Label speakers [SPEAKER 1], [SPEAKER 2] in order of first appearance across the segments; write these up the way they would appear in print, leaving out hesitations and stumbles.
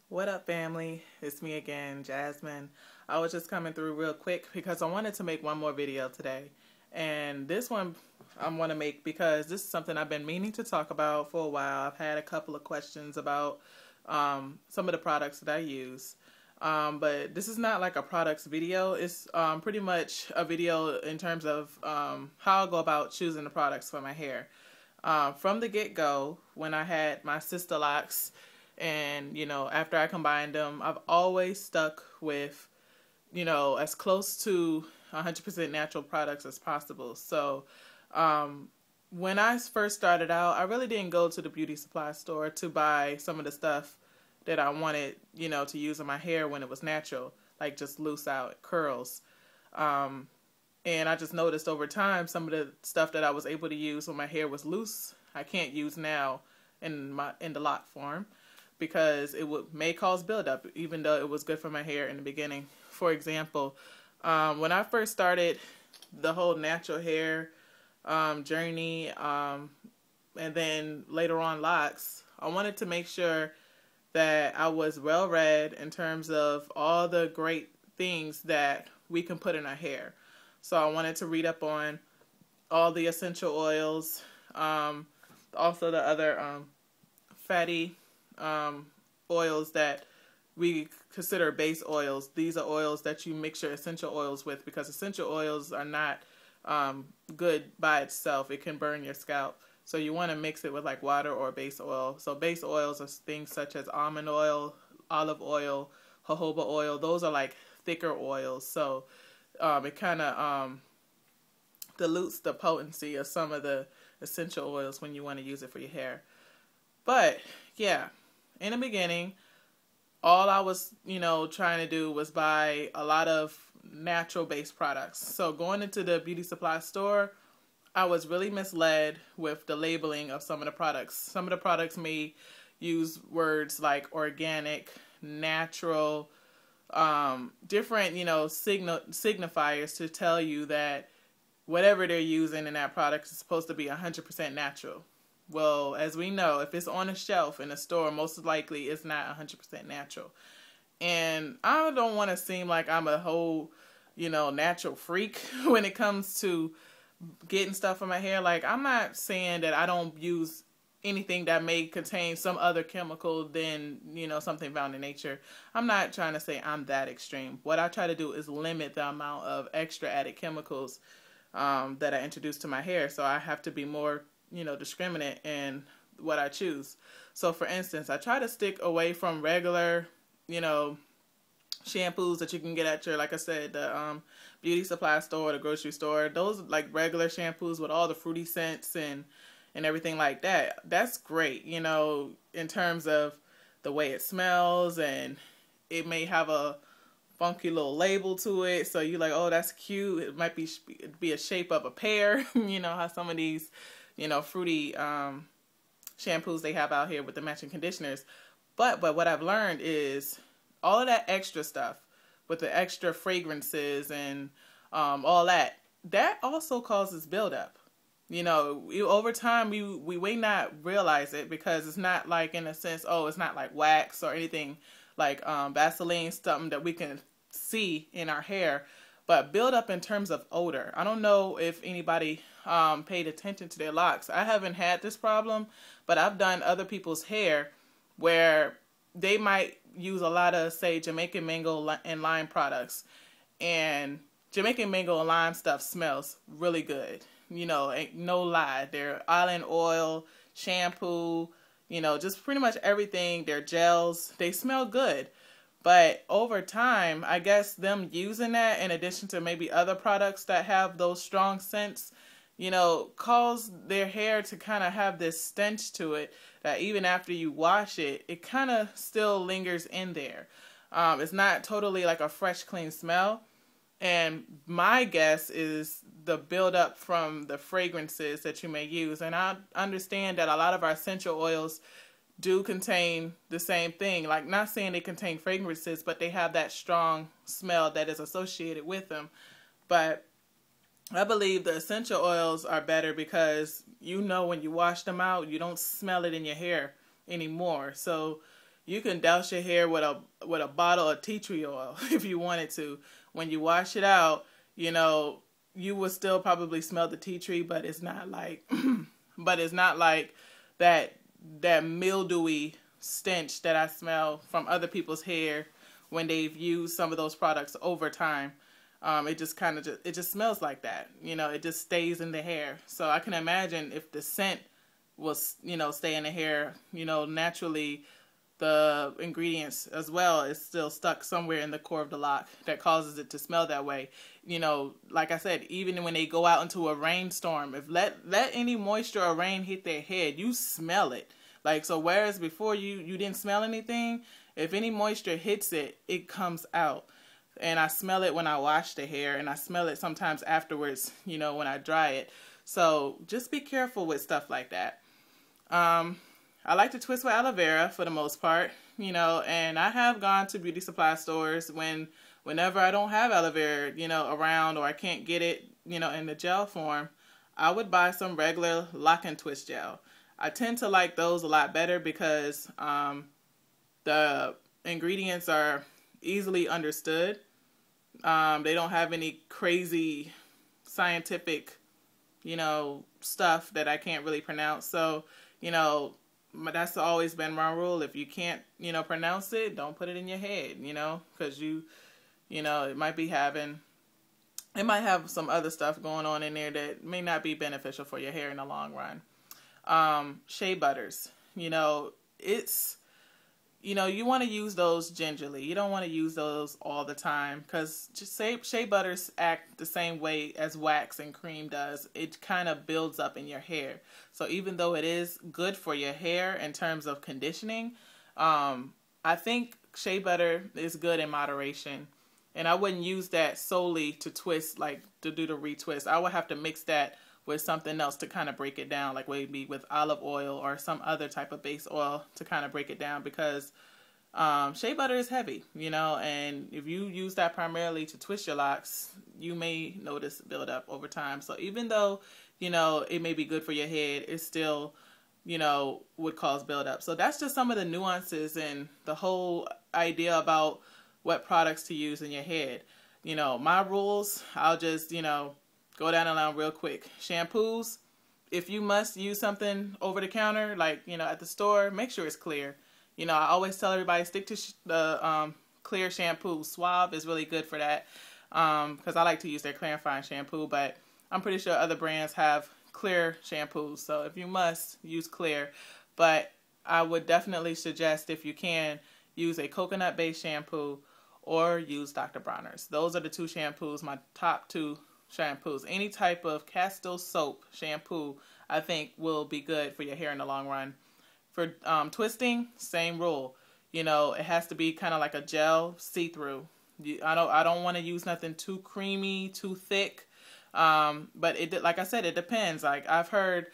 [SPEAKER 1] What up, family? It's me again, Jasmine. I was just coming through real quick because I wanted to make one more video today. And this one I want to make because this is something I've been meaning to talk about for a while. I've had a couple of questions about some of the products that I use. But this is not like a products video. It's pretty much a video in terms of how I go about choosing the products for my hair. From the get-go, when I had my sister locks, and, after I combined them, I've always stuck with, as close to 100% natural products as possible. So, when I first started out, I really didn't go to the beauty supply store to buy some of the stuff that I wanted, to use in my hair when it was natural, like just loose out curls. And I just noticed over time, some of the stuff that I was able to use when my hair was loose, I can't use now in the lock form, because it may cause buildup, even though it was good for my hair in the beginning. For example, when I first started the whole natural hair journey, and then later on locks, I wanted to make sure that I was well read in terms of all the great things that we can put in our hair. So I wanted to read up on all the essential oils, also the other fatty oils that we consider base oils. These are oils that you mix your essential oils with, because essential oils are not good by itself. It can burn your scalp. So you want to mix it with like water or base oil. So base oils are things such as almond oil, olive oil, jojoba oil. Those are like thicker oils. So it kind of dilutes the potency of some of the essential oils when you want to use it for your hair. But yeah, in the beginning, all I was, trying to do was buy a lot of natural based products. So going into the beauty supply store, I was really misled with the labeling of some of the products. Some of the products may use words like organic, natural, different, signifiers to tell you that whatever they're using in that product is supposed to be 100% natural. Well, as we know, if it's on a shelf in a store, most likely it's not 100% natural. And I don't want to seem like I'm a whole, natural freak when it comes to getting stuff in my hair. Like, I'm not saying that I don't use anything that may contain some other chemical than, something found in nature. I'm not trying to say I'm that extreme. What I try to do is limit the amount of extra added chemicals that I introduce to my hair. So I have to be more discriminate in what I choose. So for instance, I try to stick away from regular, shampoos that you can get at your, like I said, the beauty supply store, the grocery store. Those like regular shampoos with all the fruity scents and everything like that. That's great, in terms of the way it smells, and it may have a funky little label to it. So you're like, oh, that's cute. It might be a shape of a pear. How some of these fruity shampoos they have out here with the matching conditioners. But what I've learned is all of that extra stuff with the extra fragrances and all that also causes buildup. Over time we may not realize it, because it's not like, in a sense, it's not like wax or anything like Vaseline, something that we can see in our hair. But build up in terms of odor. I don't know if anybody paid attention to their locks. I haven't had this problem, but I've done other people's hair where they might use a lot of, say, Jamaican mango and lime products. And Jamaican mango and lime stuff smells really good. Ain't no lie. Their island oil, shampoo, just pretty much everything, their gels, they smell good. But over time, I guess them using that in addition to maybe other products that have those strong scents, cause their hair to kind of have this stench to it that even after you wash it, it kind of still lingers in there. It's not totally like a fresh, clean smell. And my guess is the buildup from the fragrances that you may use. And I understand that a lot of our essential oils do contain the same thing. Like, not saying they contain fragrances, but they have that strong smell that is associated with them. But I believe the essential oils are better because when you wash them out, you don't smell it in your hair anymore. So you can douse your hair with a bottle of tea tree oil if you wanted to. When you wash it out, you know, you will still probably smell the tea tree, but it's not like but it's not like that mildewy stench that I smell from other people's hair when they've used some of those products over time. It just kind of it just smells like that. You know, it just stays in the hair. So I can imagine if the scent was, you know, stay in the hair, you know, naturally the ingredients as well is still stuck somewhere in the core of the lock that causes it to smell that way. You know, like I said, even when they go out into a rainstorm, if let any moisture or rain hit their head, you smell it. Like, so whereas before you didn't smell anything, if any moisture hits it, it comes out. And I smell it when I wash the hair, and I smell it sometimes afterwards, you know, when I dry it. So just be careful with stuff like that. I like to twist with aloe vera for the most part, you know, and I have gone to beauty supply stores whenever I don't have aloe vera, you know, around, or I can't get it, you know, in the gel form. I would buy some regular lock and twist gel. I tend to like those a lot better because the ingredients are easily understood. They don't have any crazy scientific, you know, stuff that I can't really pronounce. So, you know, that's always been my rule. If you can't, you know, pronounce it, don't put it in your head, you know, because you know, it might have some other stuff going on in there that may not be beneficial for your hair in the long run. Shea butters, you know, you know, you want to use those gingerly. You don't want to use those all the time because just shea butters act the same way as wax and cream does. It kind of builds up in your hair. So even though it is good for your hair in terms of conditioning, I think shea butter is good in moderation. And I wouldn't use that solely to twist, like to do the retwist. I would have to mix that with something else to kind of break it down, like maybe with olive oil or some other type of base oil to kind of break it down, because shea butter is heavy, you know, and if you use that primarily to twist your locks, you may notice buildup over time. So even though, you know, it may be good for your head, it still, you know, would cause buildup. So that's just some of the nuances and the whole idea about what products to use in your head. You know, my rules, I'll just, you know, go down the line real quick. Shampoos, if you must use something over the counter, like, you know, at the store, make sure it's clear. You know, I always tell everybody, stick to the clear shampoo. Suave is really good for that because I like to use their clarifying shampoo, but I'm pretty sure other brands have clear shampoos. So if you must, use clear. But I would definitely suggest, if you can, use a coconut-based shampoo or use Dr. Bronner's. Those are the two shampoos, my top two shampoos. Any type of Castile soap shampoo, I think, will be good for your hair in the long run. For twisting, same rule. You know, it has to be kind of like a gel, see-through. I don't want to use nothing too creamy, too thick. But it, like I said, it depends. Like I've heard,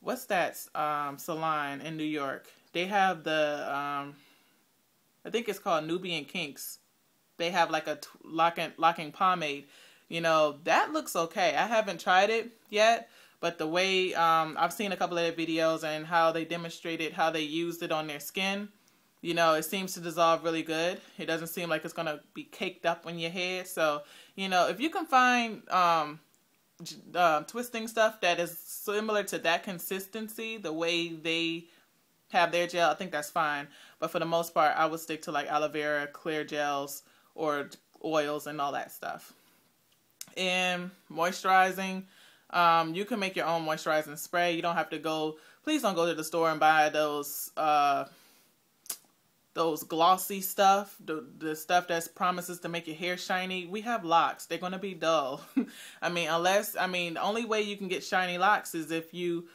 [SPEAKER 1] what's that salon in New York? They have the, I think it's called Nubian Kinks. They have like a locking pomade. You know, that looks okay. I haven't tried it yet, but the way I've seen a couple of their videos and how they demonstrated how they used it on their skin, you know, it seems to dissolve really good. It doesn't seem like it's going to be caked up on your head. So, you know, if you can find twisting stuff that is similar to that consistency, the way they have their gel, I think that's fine. But for the most part, I would stick to like aloe vera, clear gels, or oils and all that stuff. And moisturizing, you can make your own moisturizing spray. You don't have to please don't go to the store and buy those glossy stuff, the stuff that promises to make your hair shiny. We have locks. They're going to be dull. The only way you can get shiny locks is if you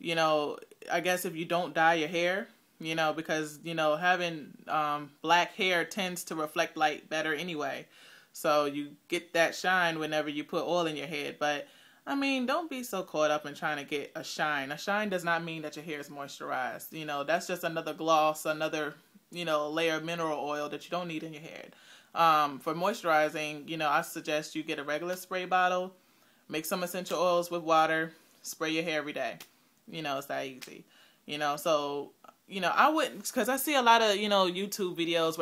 [SPEAKER 1] know, I guess if you don't dye your hair, you know, because, you know, having black hair tends to reflect light better anyway. So you get that shine whenever you put oil in your head. But, I mean, don't be so caught up in trying to get a shine. A shine does not mean that your hair is moisturized. You know, that's just another gloss, another, you know, layer of mineral oil that you don't need in your head. For moisturizing, you know, I suggest you get a regular spray bottle, make some essential oils with water, spray your hair every day. You know, it's that easy. You know, so, you know, I wouldn't, because I see a lot of, you know, YouTube videos where